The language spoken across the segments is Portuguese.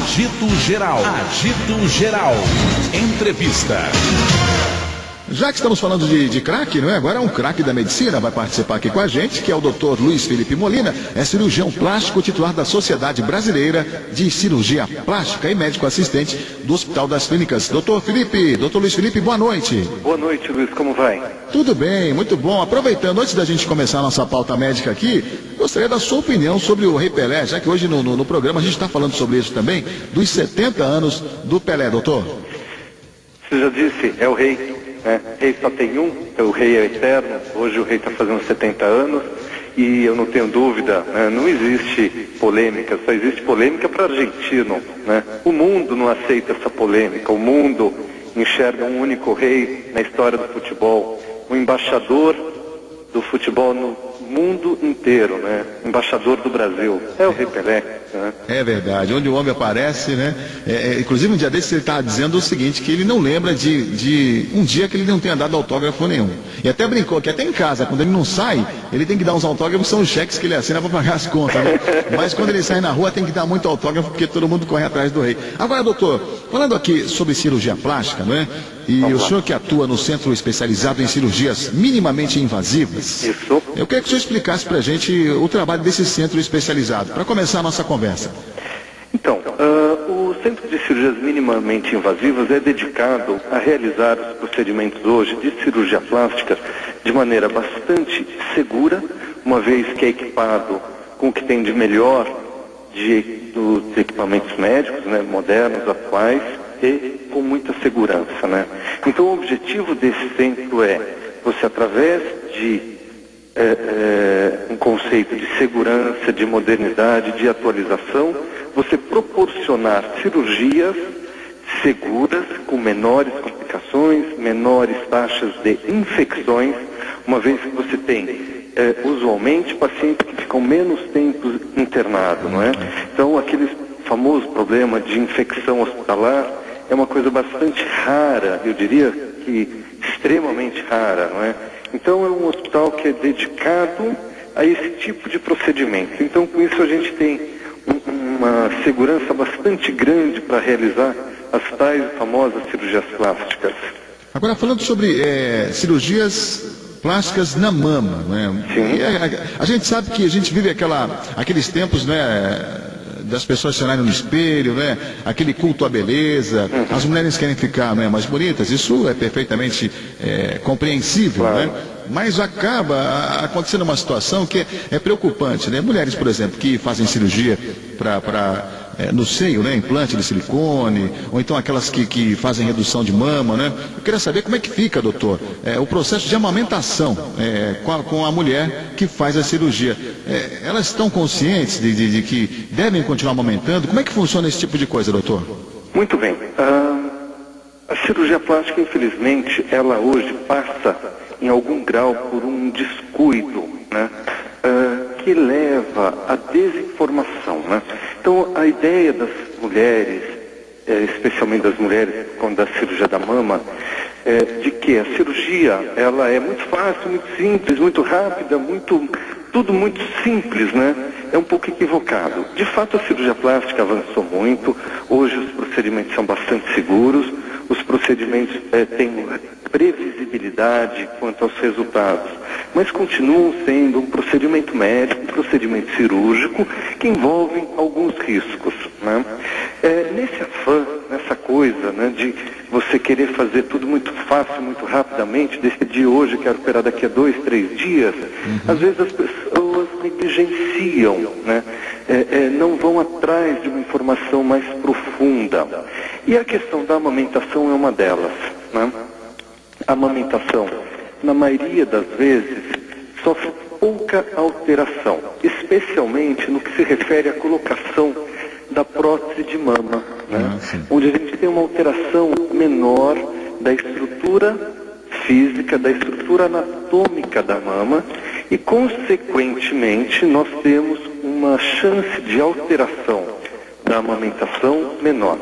Agito Geral. Agito Geral. Entrevista. Já que estamos falando de craque, não é? Agora é um craque da medicina, vai participar aqui com a gente, que é o Dr. Luiz Felipe Molina, é cirurgião plástico titular da Sociedade Brasileira de Cirurgia Plástica e médico assistente do Hospital das Clínicas. Dr. Luiz Felipe, boa noite. Boa noite, Luiz, como vai? Tudo bem, muito bom. Aproveitando, antes da gente começar a nossa pauta médica aqui, gostaria da sua opinião sobre o Rei Pelé, já que hoje no programa a gente está falando sobre isso também, dos 70 anos do Pelé, doutor. Você já disse, é o rei. Rei só tem um, o rei é eterno. Hoje o rei está fazendo 70 anos e eu não tenho dúvida, não existe polêmica, só existe polêmica para argentino. O mundo não aceita essa polêmica, o mundo enxerga um único rei na história do futebol, um embaixador do futebol no mundo inteiro, embaixador do Brasil, é o Rei Pelé. É verdade, onde o homem aparece, inclusive um dia desses ele estava dizendo o seguinte, que ele não lembra de um dia que ele não tenha dado autógrafo nenhum. E até brincou que até em casa, quando ele não sai, ele tem que dar uns autógrafos, são os cheques que ele assina para pagar as contas, Mas quando ele sai na rua tem que dar muito autógrafo, porque todo mundo corre atrás do rei. Agora, doutor, falando aqui sobre cirurgia plástica, E o senhor que atua no centro especializado em cirurgias minimamente invasivas, Isso. Eu queria que o senhor explicasse para a gente o trabalho desse centro especializado, para começar a nossa conversa. Então, o Centro de Cirurgias Minimamente Invasivas é dedicado a realizar os procedimentos hoje de cirurgia plástica de maneira bastante segura, uma vez que é equipado com o que tem de melhor dos equipamentos médicos, modernos, atuais, e com muita segurança, Então o objetivo desse centro é você, através de um conceito de segurança, de modernidade, de atualização, você proporcionar cirurgias seguras, com menores complicações, menores taxas de infecções, uma vez que você tem usualmente pacientes que ficam menos tempo internados, Então aquele famoso problema de infecção hospitalar é uma coisa bastante rara, eu diria que extremamente rara, Então é um hospital que é dedicado a esse tipo de procedimento. Então com isso a gente tem uma segurança bastante grande para realizar as tais famosas cirurgias plásticas. Agora falando sobre cirurgias plásticas na mama, Sim. A gente sabe que a gente vive aqueles tempos, das pessoas se olharem no espelho, aquele culto à beleza, as mulheres querem ficar mais bonitas, isso é perfeitamente compreensível, Claro. Mas acaba acontecendo uma situação que é preocupante, Mulheres, por exemplo, que fazem cirurgia no seio, implante de silicone, ou então aquelas que fazem redução de mama, Eu queria saber como é que fica, doutor, o processo de amamentação com a mulher que faz a cirurgia. Elas estão conscientes de que devem continuar amamentando? Como é que funciona esse tipo de coisa, doutor? Muito bem. A cirurgia plástica, infelizmente, ela hoje passa em algum grau por um descuido, que leva à desinformação, Então, a ideia das mulheres, especialmente das mulheres com da cirurgia da mama, de que a cirurgia ela é muito fácil, muito simples, muito rápida, tudo muito simples, É um pouco equivocado. De fato, a cirurgia plástica avançou muito. Hoje os procedimentos são bastante seguros. Os procedimentos têm previsibilidade quanto aos resultados, mas continuam sendo um procedimento médico, um procedimento cirúrgico que envolvem alguns riscos, Nesse afã, nessa coisa, de você querer fazer tudo muito fácil, muito rapidamente, decidir hoje, quero operar daqui a 2, 3 dias, às vezes as pessoas negligenciam, não vão atrás de uma informação mais profunda. E a questão da amamentação é uma delas, A amamentação, na maioria das vezes, sofre pouca alteração, especialmente no que se refere à colocação da prótese de mama, onde a gente tem uma alteração menor da estrutura física, da estrutura anatômica da mama e, consequentemente, nós temos uma chance de alteração da amamentação menor.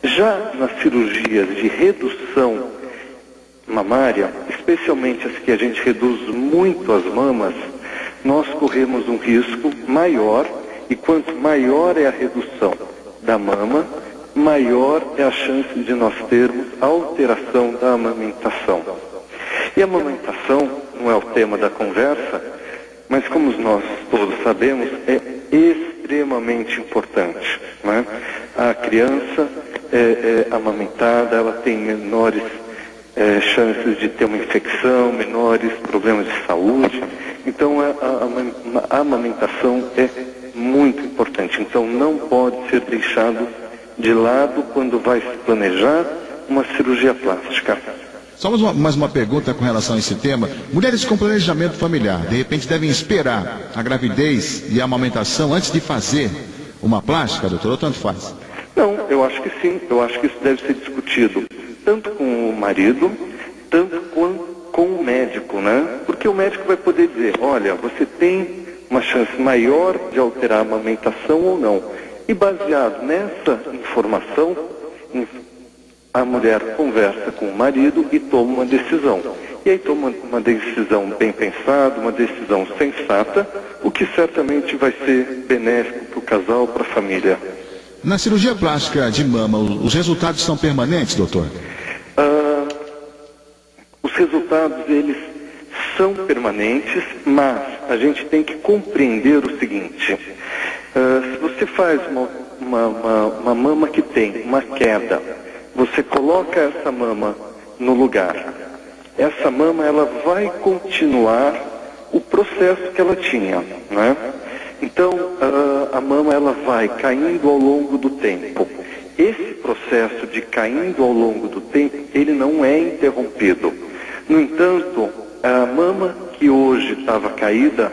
Já nas cirurgias de redução mamária, especialmente as que a gente reduz muito as mamas, nós corremos um risco maior, e quanto maior é a redução da mama, maior é a chance de nós termos alteração da amamentação. E a amamentação não é o tema da conversa, mas como nós todos sabemos, é extremamente importante, né? A criança amamentada, ela tem menores chances de ter uma infecção, menores problemas de saúde. Então a amamentação é muito importante. Então não pode ser deixado de lado quando vai se planejar uma cirurgia plástica. Só mais uma pergunta com relação a esse tema. Mulheres com planejamento familiar, de repente devem esperar a gravidez e a amamentação antes de fazer uma plástica, doutor, ou tanto faz? Não, eu acho que sim. Eu acho que isso deve ser discutido tanto com o marido, tanto com o médico, né? Porque o médico vai poder dizer, olha, você tem uma chance maior de alterar a amamentação ou não. E baseado nessa informação, a mulher conversa com o marido e toma uma decisão. E aí toma uma decisão bem pensada, uma decisão sensata, o que certamente vai ser benéfico para o casal, para a família. Na cirurgia plástica de mama, os resultados são permanentes, doutor? Os resultados, eles são permanentes, mas a gente tem que compreender o seguinte. Se você faz uma mama que tem uma queda, você coloca essa mama no lugar, essa mama ela vai continuar o processo que ela tinha, né? Então a mama ela vai caindo ao longo do tempo. Esse processo de caindo ao longo do tempo, ele não é interrompido. No entanto, a mama que hoje estava caída,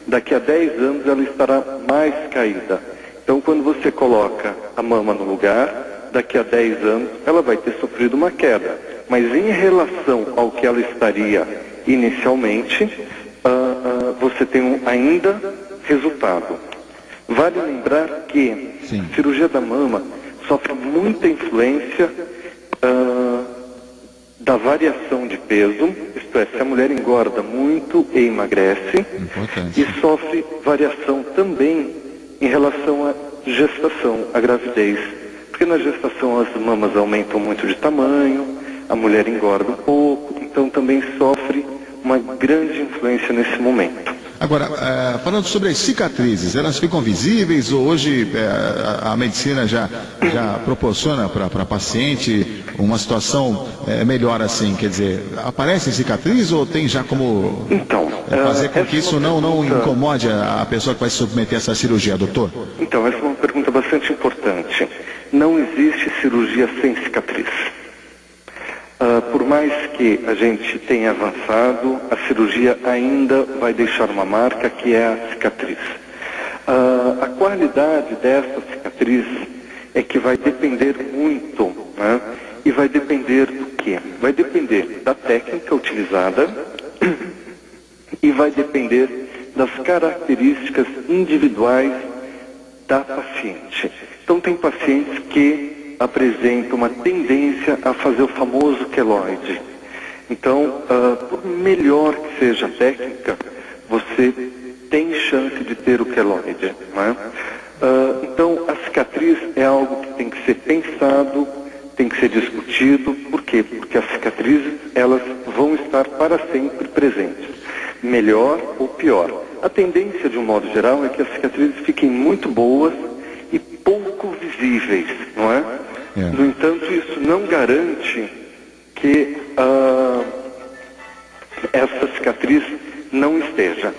daqui a 10 anos ela estará mais caída. Então quando você coloca a mama no lugar, daqui a 10 anos ela vai ter sofrido uma queda. Mas em relação ao que ela estaria inicialmente, você tem ainda resultado. Vale lembrar que a cirurgia da mama sofre muita influência da variação de peso, isto é, se a mulher engorda muito e emagrece, e sofre variação também em relação à gestação, à gravidez. Porque na gestação as mamas aumentam muito de tamanho, a mulher engorda um pouco, então também sofre uma grande influência nesse momento. Agora, falando sobre as cicatrizes, elas ficam visíveis ou hoje a medicina já proporciona para a paciente uma situação melhor assim? Quer dizer, aparece cicatriz ou tem já como fazer com que isso não incomode a pessoa que vai se submeter a essa cirurgia, doutor? Então, essa é uma pergunta bastante importante. Não existe cirurgia sem cicatriz. Por mais que a gente tenha avançado, a cirurgia ainda vai deixar uma marca que é a cicatriz. A qualidade dessa cicatriz é que vai depender muito, né? E vai depender do quê? Vai depender da técnica utilizada e vai depender das características individuais da paciente. Então tem pacientes que apresenta uma tendência a fazer o famoso queloide. Então, por melhor que seja a técnica, você tem chance de ter o queloide, né? Então, a cicatriz é algo que tem que ser pensado, tem que ser discutido. Por quê? Porque as cicatrizes, elas vão estar para sempre presentes, melhor ou pior. A tendência, de um modo geral, é que as cicatrizes fiquem muito boas e pouco visíveis, não é? No entanto, isso não garante que essa cicatriz não esteja.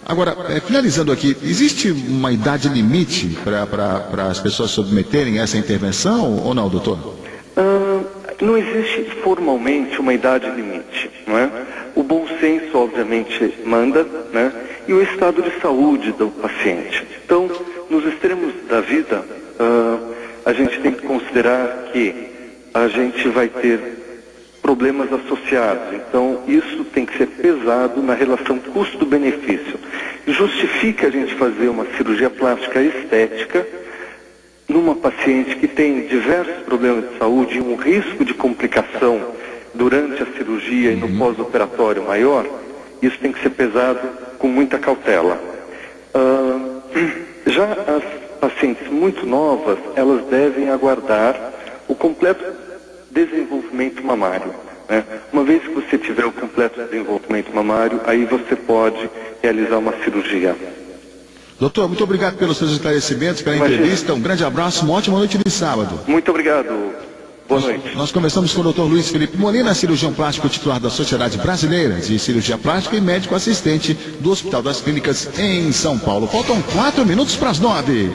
Agora, finalizando aqui, existe uma idade limite para as pessoas submeterem essa intervenção ou não, doutor? Não existe formalmente uma idade limite, não é? O bom senso, obviamente, manda, né? E o estado de saúde do paciente. Então, nos extremos da vida, a gente tem que considerar que a gente vai ter problemas associados. Então, isso tem que ser pesado na relação custo-benefício. Justifica a gente fazer uma cirurgia plástica estética numa paciente que tem diversos problemas de saúde e um risco de complicação durante a cirurgia e no pós-operatório maior. Isso tem que ser pesado com muita cautela. Já pacientes muito novas, elas devem aguardar o completo desenvolvimento mamário, né? Uma vez que você tiver o completo desenvolvimento mamário, aí você pode realizar uma cirurgia. Doutor, muito obrigado pelos seus esclarecimentos, pela entrevista. Um grande abraço, uma ótima noite de sábado. Muito obrigado. Boa noite. Nós conversamos com o Dr. Luiz Felipe Molina, cirurgião plástico titular da Sociedade Brasileira de Cirurgia Plástica e médico assistente do Hospital das Clínicas em São Paulo. Faltam 4 minutos para as 9.